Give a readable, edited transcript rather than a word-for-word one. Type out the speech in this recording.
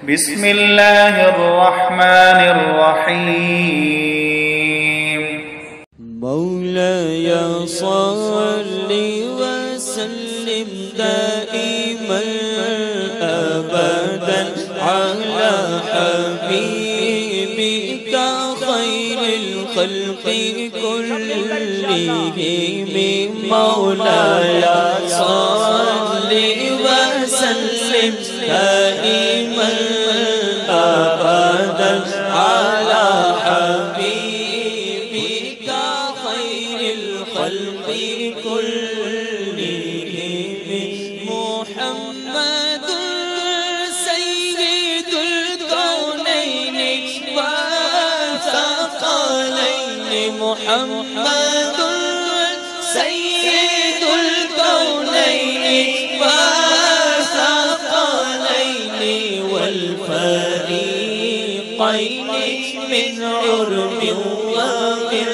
بسم الله الرحمن الرحيم مولاي صل وسلم دائما أبدا على حبيبك خير الخلق كلهم مولاي صل وسلم دائما أبدا على حبيبك خير الخلق كلهم محمد سيد الكونين والثقلين محمد سيد الكونين والثقلين والفريقين من عرب ومن